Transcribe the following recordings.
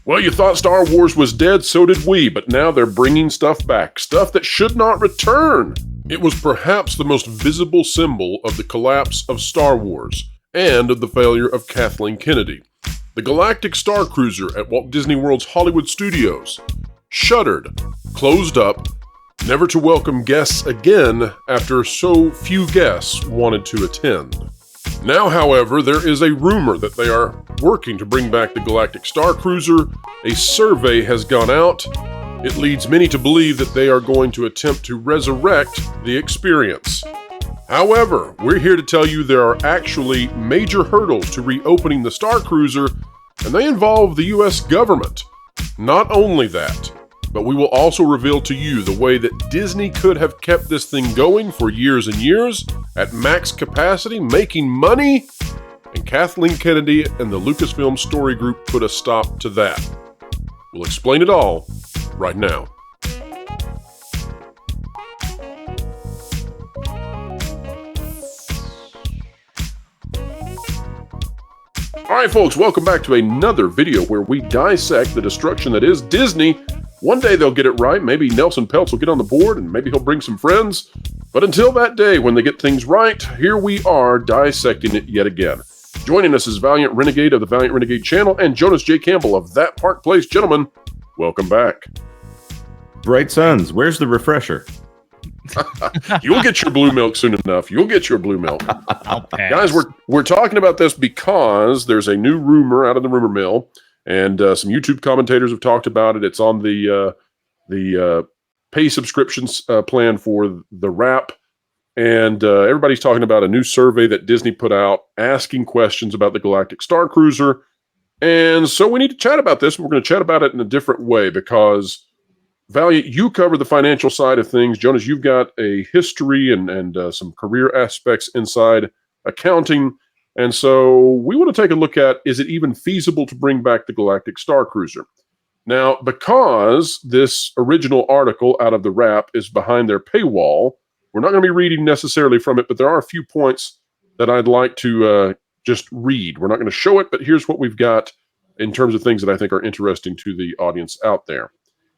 Well, you thought Star Wars was dead, so did we, but now they're bringing stuff back, stuff that should not return. It was perhaps the most visible symbol of the collapse of Star Wars and of the failure of Kathleen Kennedy. The Galactic Starcruiser at Walt Disney World's Hollywood Studios shuttered, closed up, never to welcome guests again after so few guests wanted to attend. Now, however, there is a rumor that they are working to bring back the Galactic Starcruiser. A survey has gone out. It leads many to believe that they are going to attempt to resurrect the experience. However, we're here to tell you there are actually major hurdles to reopening the Starcruiser, and they involve the U.S. government. Not only that, but we will also reveal to you the way that Disney could have kept this thing going for years and years at max capacity, making money, and Kathleen Kennedy and the Lucasfilm Story Group put a stop to that. We'll explain it all right now. Alright folks, welcome back to another video where we dissect the destruction that is Disney. One day they'll get it right, maybe Nelson Peltz will get on the board and maybe he'll bring some friends. But until that day when they get things right, here we are dissecting it yet again. Joining us is Valiant Renegade of the Valiant Renegade channel and Jonas J. Campbell of That Park Place. Gentlemen, welcome back. Bright Suns, where's the refresher? You'll get your blue milk soon enough. You'll get your blue milk. Guys, we're talking about this because there's a new rumor out of the rumor mill, and some YouTube commentators have talked about it. It's on the pay subscriptions plan for the Wrap, and everybody's talking about a new survey that Disney put out asking questions about the Galactic Starcruiser. And so we need to chat about this. We're going to chat about it in a different way because Valiant, you cover the financial side of things. Jonas, you've got a history and some career aspects inside accounting. And so we want to take a look at, is it even feasible to bring back the Galactic Starcruiser? Now, because this original article out of the Wrap is behind their paywall, we're not going to be reading necessarily from it, but there are a few points that I'd like to just read. We're not going to show it, but here's what we've got in terms of things that I think are interesting to the audience out there.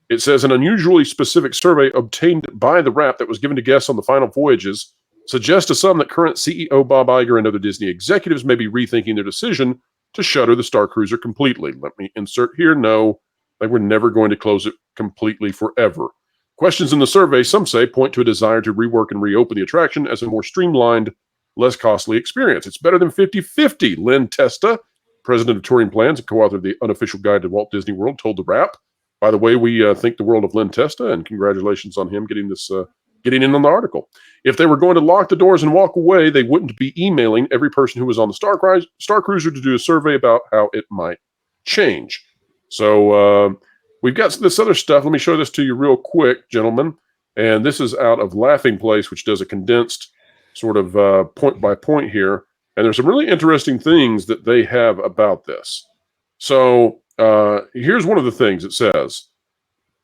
It says, an unusually specific survey obtained by the Wrap that was given to guests on the final voyages suggests to some that current CEO Bob Iger and other Disney executives may be rethinking their decision to shutter the Starcruiser completely. Let me insert here, no, they were never going to close it completely forever. Questions in the survey, some say, point to a desire to rework and reopen the attraction as a more streamlined, less costly experience. It's better than 50-50, Lynn Testa, president of Touring Plans and co-author of the Unofficial Guide to Walt Disney World, told the Wrap. By the way, we think the world of Lynn Testa, and congratulations on him getting this, getting in on the article. If they were going to lock the doors and walk away, they wouldn't be emailing every person who was on the Starcruiser to do a survey about how it might change. So we've got this other stuff. Let me show this to you real quick, gentlemen. And this is out of Laughing Place, which does a condensed sort of point by point here. And there's some really interesting things that they have about this. So here's one of the things it says.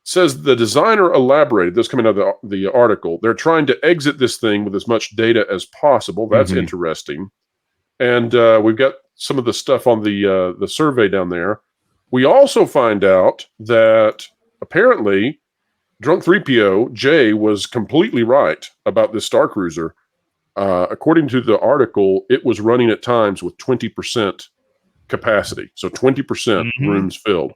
It says the designer elaborated, this coming out of the article, they're trying to exit this thing with as much data as possible. That's interesting. And we've got some of the stuff on the survey down there. We also find out that apparently Drunk 3PO, Jay, was completely right about this Starcruiser. According to the article, it was running at times with 20% capacity, so 20% rooms filled.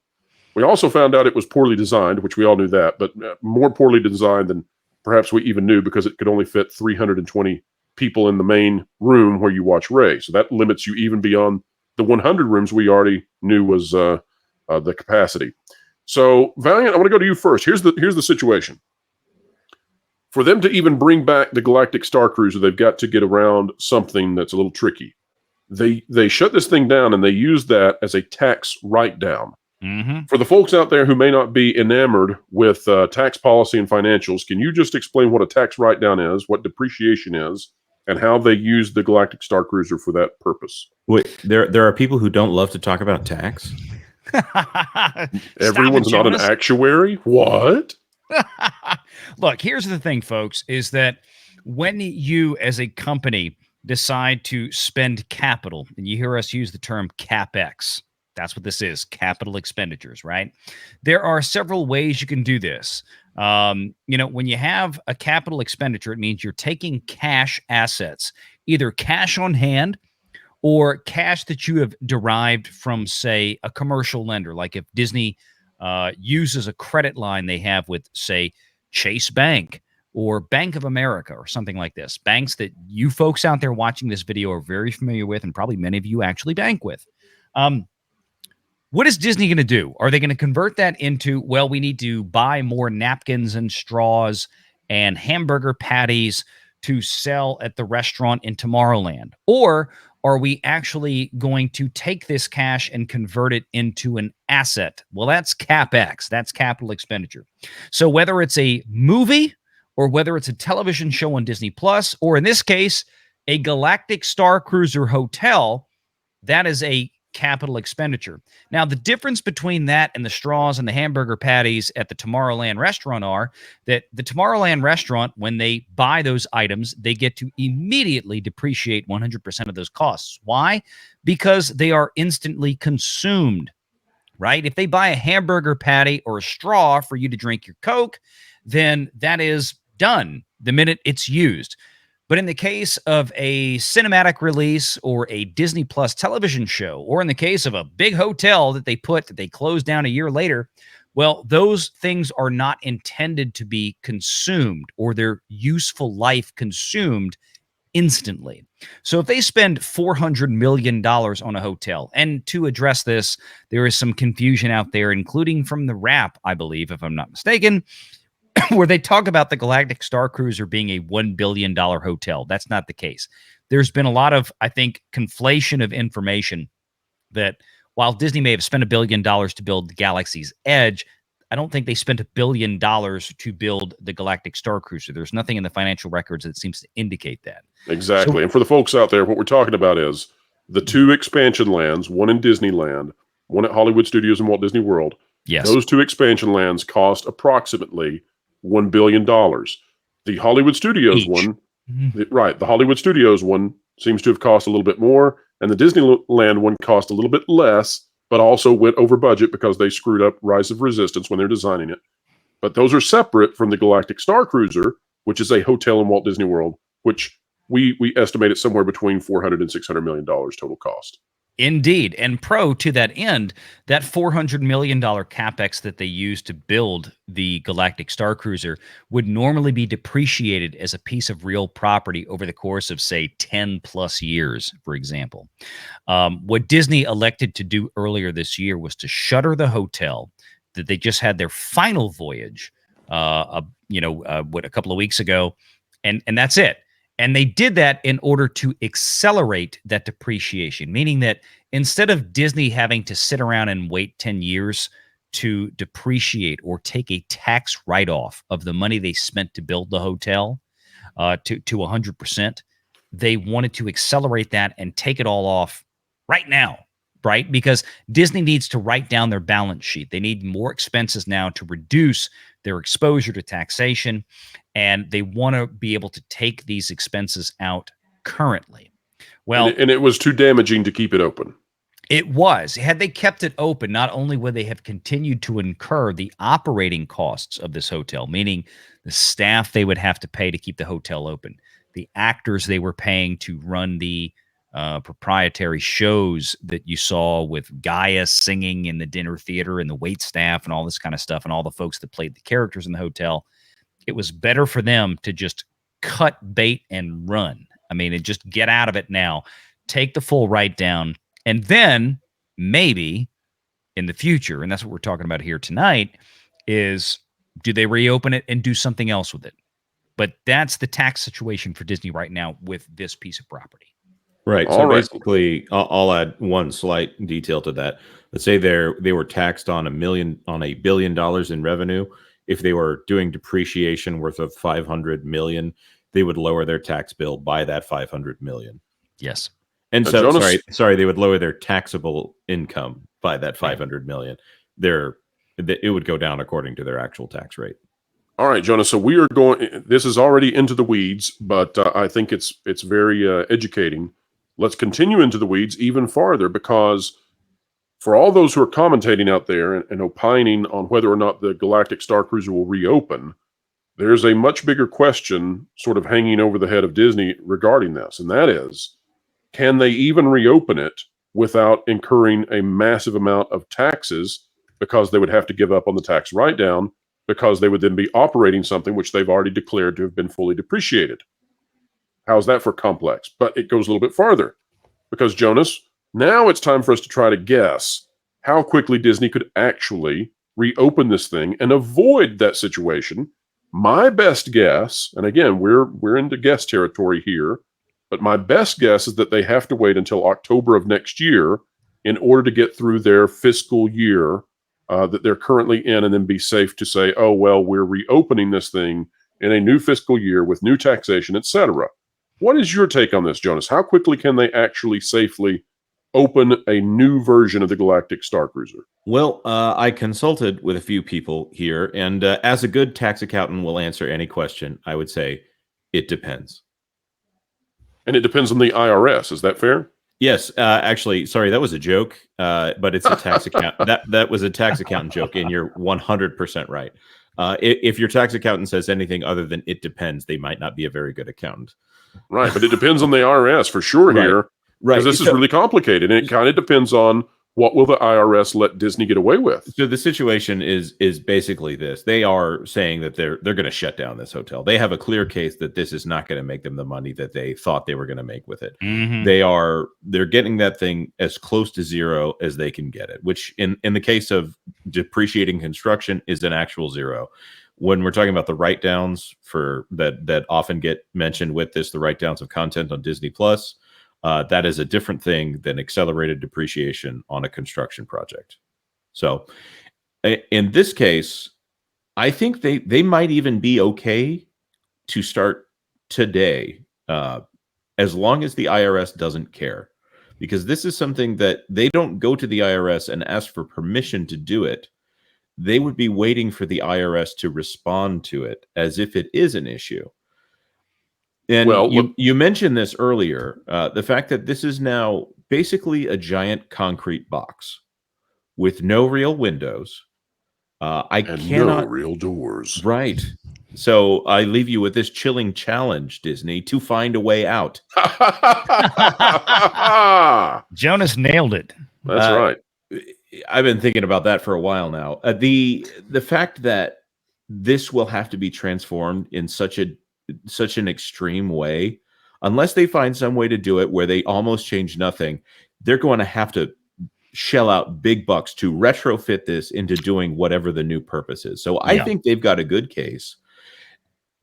We also found out it was poorly designed, which we all knew that, but more poorly designed than perhaps we even knew because it could only fit 320 people in the main room where you watch Rey. So that limits you even beyond the 100 rooms we already knew was the capacity. So Valiant, I want to go to you first. Here's the situation. For them to even bring back the Galactic Starcruiser, they've got to get around something that's a little tricky. They shut this thing down and they use that as a tax write-down. For the folks out there who may not be enamored with tax policy and financials, can you just explain what a tax write-down is, what depreciation is, and how they use the Galactic Starcruiser for that purpose? Wait, there are people who don't love to talk about tax? Everyone's not an actuary? What? Look, here's the thing, folks, is that when you as a company decide to spend capital, and you hear us use the term CapEx, That's what this is, capital expenditures, right? There are several ways you can do this. When you have a capital expenditure, it means you're taking cash assets, either cash on hand or cash that you have derived from, say, a commercial lender. Like if Disney uses a credit line they have with, say, Chase Bank or Bank of America or something like this. Banks that you folks out there watching this video are very familiar with, and probably many of you actually bank with. What is Disney going to do? Are they going to convert that into, well, we need to buy more napkins and straws and hamburger patties to sell at the restaurant in Tomorrowland? Or are we actually going to take this cash and convert it into an asset? Well, that's CapEx. That's capital expenditure. So whether it's a movie or whether it's a television show on Disney Plus, or in this case, a Galactic Starcruiser hotel, that is a capital expenditure. Now, the difference between that and the straws and the hamburger patties at the Tomorrowland restaurant are that the Tomorrowland restaurant, when they buy those items, they get to immediately depreciate 100% of those costs. Why? Because they are instantly consumed, right? If they buy a hamburger patty or a straw for you to drink your Coke, then that is done the minute it's used. But in the case of a cinematic release or a Disney Plus television show, or in the case of a big hotel that they close down a year later, well, those things are not intended to be consumed or their useful life consumed instantly. So if they spend $400 million on a hotel, and to address this, there is some confusion out there, including from the Wrap, I believe, if I'm not mistaken, where they talk about the Galactic Starcruiser being a $1 billion hotel. That's not the case. There's been a lot of, I think, conflation of information that while Disney may have spent $1 billion to build the Galaxy's Edge, I don't think they spent $1 billion to build the Galactic Starcruiser. There's nothing in the financial records that seems to indicate that. Exactly. And for the folks out there, what we're talking about is the two expansion lands, one in Disneyland, one at Hollywood Studios and Walt Disney World. Yes. Those two expansion lands cost approximately $1 billion. The Hollywood Studios one, right, the Hollywood Studios one seems to have cost a little bit more, and the Disneyland one cost a little bit less, but also went over budget because they screwed up Rise of Resistance when they're designing it. But those are separate from the Galactic Starcruiser, which is a hotel in Walt Disney World, which we estimate it somewhere between $400 and $600 million total cost. Indeed. And to that end, that $400 million CapEx that they used to build the Galactic Starcruiser would normally be depreciated as a piece of real property over the course of, say, 10 plus years, for example. What Disney elected to do earlier this year was to shutter the hotel that they just had their final voyage, a couple of weeks ago, and that's it. And they did that in order to accelerate that depreciation, meaning that instead of Disney having to sit around and wait 10 years to depreciate or take a tax write-off of the money they spent to build the hotel to 100%, they wanted to accelerate that and take it all off right now, right? Because Disney needs to write down their balance sheet. They need more expenses now to reduce their exposure to taxation, and they want to be able to take these expenses out currently. Well, and it was too damaging to keep it open. It was. Had they kept it open, not only would they have continued to incur the operating costs of this hotel, meaning the staff they would have to pay to keep the hotel open, the actors they were paying to run the proprietary shows that you saw with Gaia singing in the dinner theater and the wait staff and all this kind of stuff and all the folks that played the characters in the hotel. It was better for them to just cut bait and run. I mean, and just get out of it now, take the full write down, and then maybe in the future, and that's what we're talking about here tonight, is do they reopen it and do something else with it? But that's the tax situation for Disney right now with this piece of property. Right. So basically, I'll add one slight detail to that. Let's say they were taxed on $1 billion in revenue. If they were doing depreciation worth of $500 million, they would lower their tax bill by that $500 million. Yes. And so, sorry, they would lower their taxable income by that $500 million. It would go down according to their actual tax rate. All right, Jonas. So we are going. This is already into the weeds, but I think it's very educating. Let's continue into the weeds even farther, because for all those who are commentating out there and opining on whether or not the Galactic Starcruiser will reopen, there's a much bigger question sort of hanging over the head of Disney regarding this, and that is, can they even reopen it without incurring a massive amount of taxes, because they would have to give up on the tax write-down, because they would then be operating something which they've already declared to have been fully depreciated. How's that for complex? But it goes a little bit farther, because, Jonas, now it's time for us to try to guess how quickly Disney could actually reopen this thing and avoid that situation. My best guess, and again, we're into guess territory here, but my best guess is that they have to wait until October of next year in order to get through their fiscal year that they're currently in, and then be safe to say, oh, well, we're reopening this thing in a new fiscal year with new taxation, etc. What is your take on this, Jonas? How quickly can they actually safely open a new version of the Galactic Starcruiser? Well, I consulted with a few people here, and as a good tax accountant will answer any question, I would say it depends. And it depends on the IRS. Is that fair? Yes, actually, sorry, that was a joke, but it's a tax account. That was a tax accountant joke, and you're 100% right. If your tax accountant says anything other than it depends, they might not be a very good accountant. Right, but it depends on the IRS for sure here. Right. Because this is really complicated, and it kind of depends on what will the IRS let Disney get away with. So the situation is basically this. They are saying that they're going to shut down this hotel. They have a clear case that this is not going to make them the money that they thought they were going to make with it. Mm-hmm. They're getting that thing as close to zero as they can get it, which in the case of depreciating construction is an actual zero. When we're talking about the write-downs for that often get mentioned with this, the write-downs of content on Disney Plus, that is a different thing than accelerated depreciation on a construction project. So in this case, I think they might even be okay to start today, as long as the IRS doesn't care, because this is something that they don't go to the IRS and ask for permission to do it. They would be waiting for the IRS to respond to it as if it is an issue. And well, you mentioned this earlier, the fact that this is now basically a giant concrete box with no real windows. No real doors. Right. So I leave you with this chilling challenge, Disney, to find a way out. Jonas nailed it. That's right. I've been thinking about that for a while now. The fact that this will have to be transformed in such an extreme way, unless they find some way to do it where they almost change nothing, they're going to have to shell out big bucks to retrofit this into doing whatever the new purpose is. So I think they've got a good case,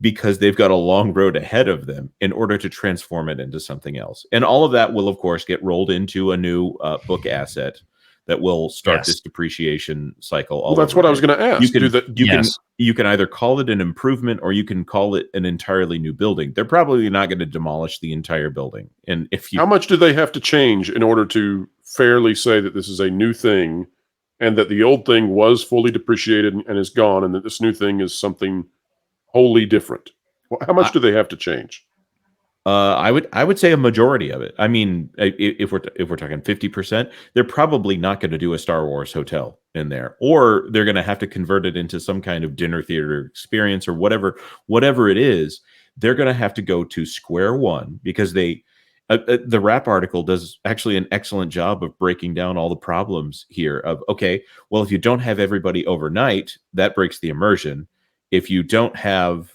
because they've got a long road ahead of them in order to transform it into something else. And all of that will, of course, get rolled into a new book asset that will start this depreciation cycle. Well, that's what I was going to ask. You can either call it an improvement or you can call it an entirely new building. They're probably not going to demolish the entire building. And how much do they have to change in order to fairly say that this is a new thing, and that the old thing was fully depreciated and is gone, and that this new thing is something wholly different? Well, how much do they have to change? I would say a majority of it. I mean, if we're talking 50%, they're probably not going to do a Star Wars hotel in there, or they're going to have to convert it into some kind of dinner theater experience or whatever it is. They're going to have to go to square one, because the Wrap article does actually an excellent job of breaking down all the problems here. Of, okay, well, if you don't have everybody overnight, that breaks the immersion. If you don't have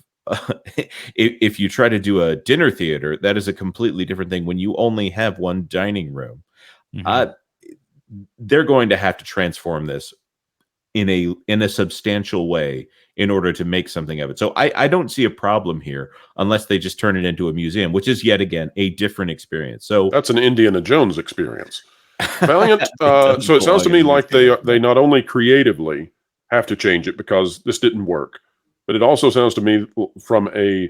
if you try to do a dinner theater, that is a completely different thing. When you only have one dining room, they're going to have to transform this in a substantial way in order to make something of it. So I don't see a problem here, unless they just turn it into a museum, which is yet again a different experience. So that's an Indiana Jones experience. Valiant. So it sounds to me like they not only creatively have to change it because this didn't work, but it also sounds to me, from a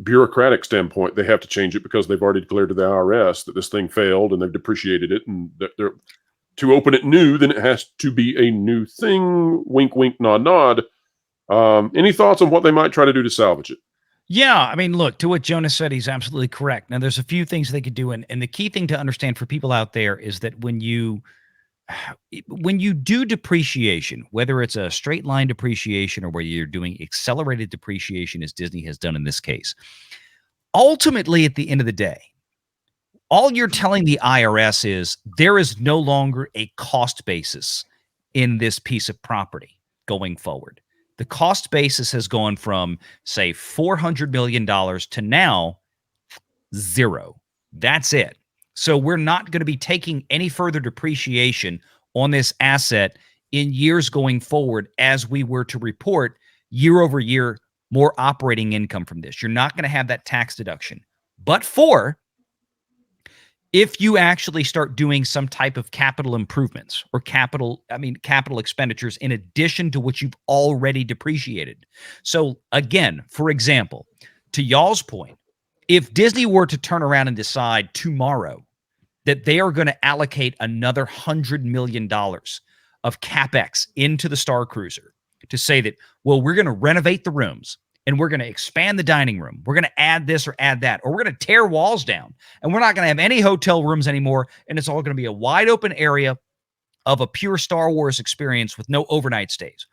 bureaucratic standpoint, they have to change it because they've already declared to the IRS that this thing failed and they've depreciated it, and they're to open it new, then it has to be a new thing. Wink, wink, nod, nod. Any thoughts on what they might try to do to salvage it? Yeah, I mean, look, to what Jonas said, he's absolutely correct. Now, there's a few things they could do, and the key thing to understand for people out there is that when you when you do depreciation, whether it's a straight line depreciation or whether you're doing accelerated depreciation, as Disney has done in this case, ultimately, at the end of the day, all you're telling the IRS is there is no longer a cost basis in this piece of property going forward. The cost basis has gone from, say, $400 million to now zero. That's it. So we're not going to be taking any further depreciation on this asset in years going forward as we were to report year over year more operating income from this. You're not going to have that tax deduction. But if you actually start doing some type of capital improvements or capital expenditures in addition to what you've already depreciated. So again, for example, to y'all's point, if Disney were to turn around and decide tomorrow that they are going to allocate another $100 million of CapEx into the Starcruiser to say that, well, we're going to renovate the rooms and we're going to expand the dining room. We're going to add this or add that, or we're going to tear walls down and we're not going to have any hotel rooms anymore. And it's all going to be a wide open area of a pure Star Wars experience with no overnight stays.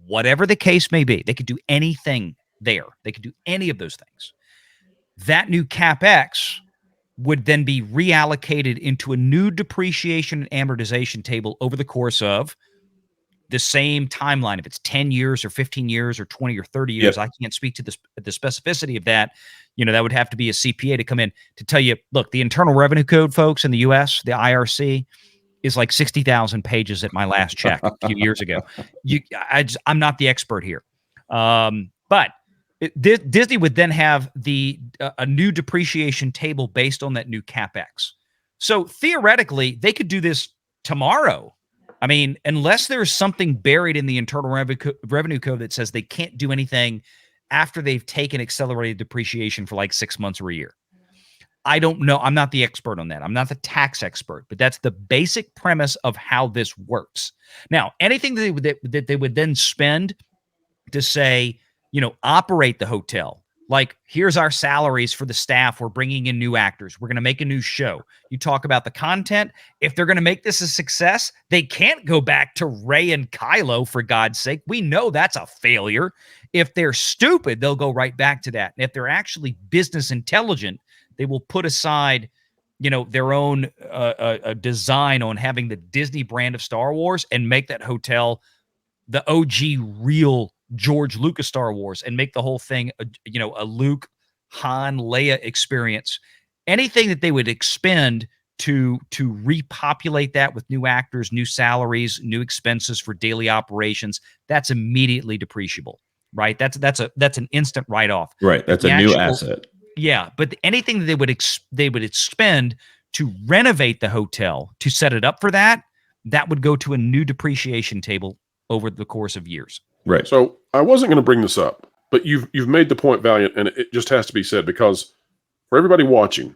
Whatever the case may be, they could do anything there. They could do any of those things. That new CapEx would then be reallocated into a new depreciation and amortization table over the course of the same timeline. If it's 10 years or 15 years or 20 or 30 years, I can't speak to the specificity of that. That would have to be a CPA to come in to tell you, look, the Internal Revenue Code, folks, in the U.S., the IRC, is like 60,000 pages at my last check a few years ago. I'm not the expert here. But Disney would then have a new depreciation table based on that new CapEx. So theoretically, they could do this tomorrow. I mean, unless there's something buried in the Internal Revenue Code that says they can't do anything after they've taken accelerated depreciation for like 6 months or a year. I don't know. I'm not the expert on that. I'm not the tax expert, but that's the basic premise of how this works. Now, anything that they would then spend to say, operate the hotel. Like, here's our salaries for the staff. We're bringing in new actors. We're going to make a new show. You talk about the content. If they're going to make this a success, they can't go back to Rey and Kylo, for God's sake. We know that's a failure. If they're stupid, they'll go right back to that. And if they're actually business intelligent, they will put aside, their own design on having the Disney brand of Star Wars and make that hotel the OG real George Lucas Star Wars and make the whole thing, a Luke, Han, Leia experience. Anything that they would expend to repopulate that with new actors, new salaries, new expenses for daily operations, that's immediately depreciable, right? That's an instant write-off. Right. That's a new asset. Yeah, but anything that they would expend to renovate the hotel to set it up for that would go to a new depreciation table over the course of years. Right. So I wasn't going to bring this up, but you've made the point, Valiant, and it just has to be said, because for everybody watching,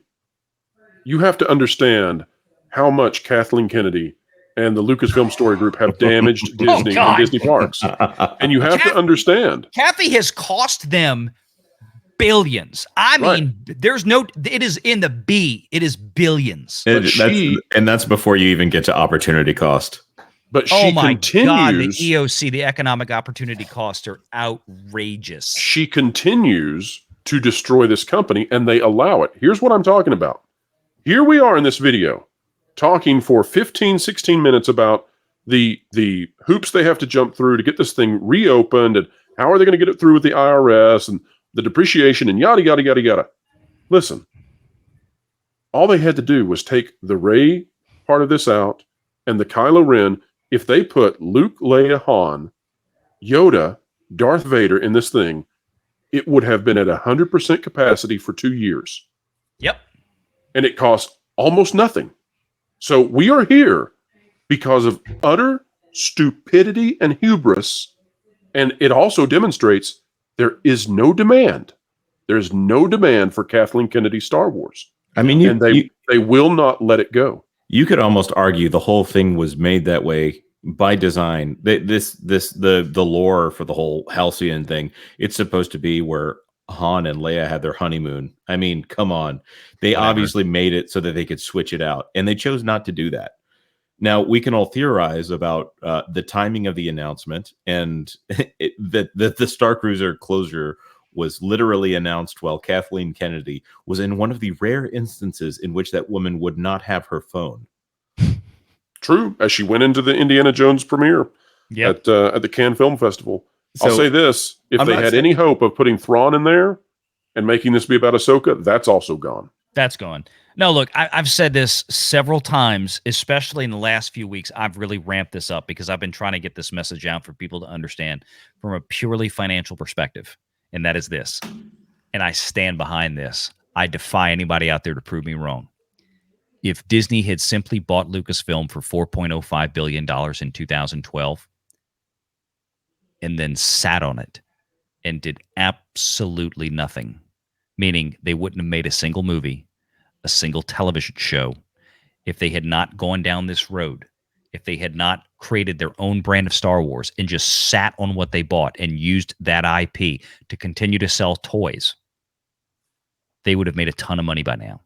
you have to understand how much Kathleen Kennedy and the Lucasfilm Story Group have damaged Disney and Disney parks. And you have to understand. Kathy has cost them billions. I mean, it is in the B. It is billions. And that's before you even get to opportunity cost. But she continues. God, the EOC, the economic opportunity costs, are outrageous. She continues to destroy this company, and they allow it. Here's what I'm talking about. Here we are in this video talking for 15, 16 minutes about the hoops they have to jump through to get this thing reopened, and how are they going to get it through with the IRS and the depreciation and yada, yada, yada, yada. Listen, all they had to do was take the Rey part of this out and the Kylo Ren. If they put Luke, Leia, Han, Yoda, Darth Vader in this thing, it would have been at 100% capacity for 2 years. Yep. And it cost almost nothing. So we are here because of utter stupidity and hubris. And it also demonstrates there is no demand. There's no demand for Kathleen Kennedy Star Wars. I mean, they will not let it go. You could almost argue the whole thing was made that way by design. The lore for the whole Halcyon thing, it's supposed to be where Han and Leia had their honeymoon. I mean, come on. They obviously made it so that they could switch it out, and they chose not to do that. Now, we can all theorize about the timing of the announcement, and that the Starcruiser closure was literally announced while Kathleen Kennedy was in one of the rare instances in which that woman would not have her phone. True, as she went into the Indiana Jones premiere at the Cannes Film Festival. So, I'll say this, if they had any hope of putting Thrawn in there and making this be about Ahsoka, that's also gone. That's gone. No, look, I've said this several times, especially in the last few weeks. I've really ramped this up because I've been trying to get this message out for people to understand from a purely financial perspective, and that is this. And I stand behind this. I defy anybody out there to prove me wrong. If Disney had simply bought Lucasfilm for $4.05 billion in 2012 and then sat on it and did absolutely nothing, meaning they wouldn't have made a single movie, a single television show, if they had not gone down this road, if they had not created their own brand of Star Wars and just sat on what they bought and used that IP to continue to sell toys, they would have made a ton of money by now.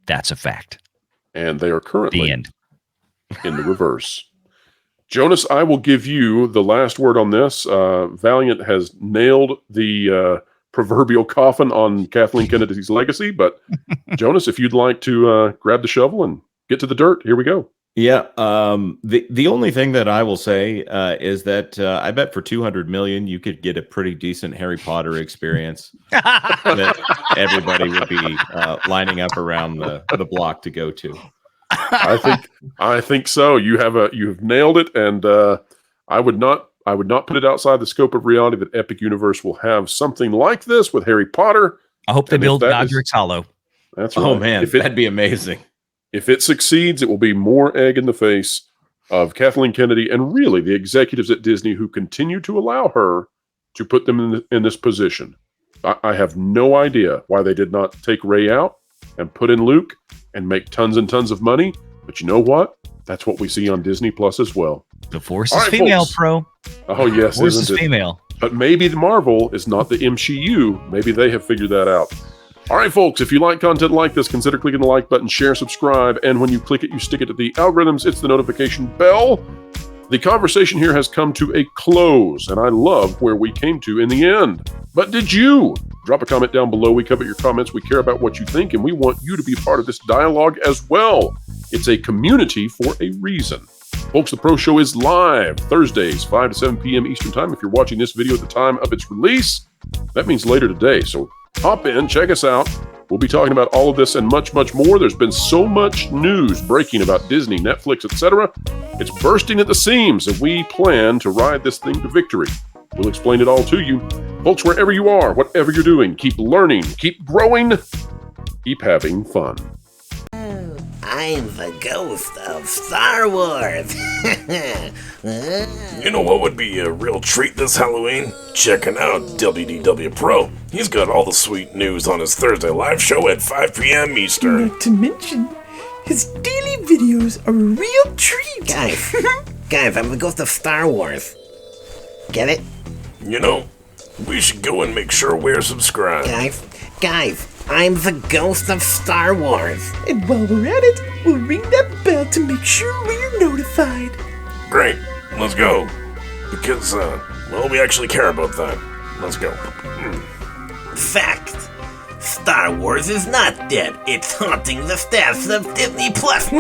That's a fact. And they are currently the end. In the reverse. Jonas, I will give you the last word on this. Valiant has nailed the proverbial coffin on Kathleen Kennedy's legacy, but Jonas, if you'd like to grab the shovel and get to the dirt, here we go. Yeah. The only thing that I will say is that I bet for $200 million you could get a pretty decent Harry Potter experience that everybody would be lining up around the block to go to. I think so. You've nailed it, and I would not put it outside the scope of reality that Epic Universe will have something like this with Harry Potter. I hope they build Godric's Hollow. That's right. Oh man, that'd be amazing. If it succeeds, it will be more egg in the face of Kathleen Kennedy and really the executives at Disney who continue to allow her to put them in this position. I have no idea why they did not take Rey out and put in Luke and make tons and tons of money. But you know what? That's what we see on Disney Plus as well. The Force is female, folks. Pro. Oh, yes. The Force is female. But maybe the Marvel is not the MCU. Maybe they have figured that out. All right, folks, if you like content like this, consider clicking the like button, share, subscribe, and when you click it, you stick it to the algorithms. It's the notification bell. The conversation here has come to a close, and I love where we came to in the end. But did you? Drop a comment down below. We covet your comments. We care about what you think, and we want you to be part of this dialogue as well. It's a community for a reason. Folks, the Pro Show is live Thursdays, 5 to 7 p.m. Eastern Time. If you're watching this video at the time of its release, that means later today. So hop in, check us out. We'll be talking about all of this and much, much more. There's been so much news breaking about Disney, Netflix, etc. It's bursting at the seams, and we plan to ride this thing to victory. We'll explain it all to you. Folks, wherever you are, whatever you're doing, keep learning, keep growing, keep having fun. I'm the ghost of Star Wars. You know what would be a real treat this Halloween? Checking out WDW Pro. He's got all the sweet news on his Thursday live show at 5 p.m. Eastern. Not to mention, his daily videos are a real treat. Guys, I'm the ghost of Star Wars. Get it? You know, we should go and make sure we're subscribed. Guys, I'm the ghost of Star Wars. And while we're at it, we'll ring that bell to make sure we're notified. Great, let's go. Because, well, we actually care about that. Let's go. Fact. Star Wars is not dead. It's haunting the staffs of Disney Plus.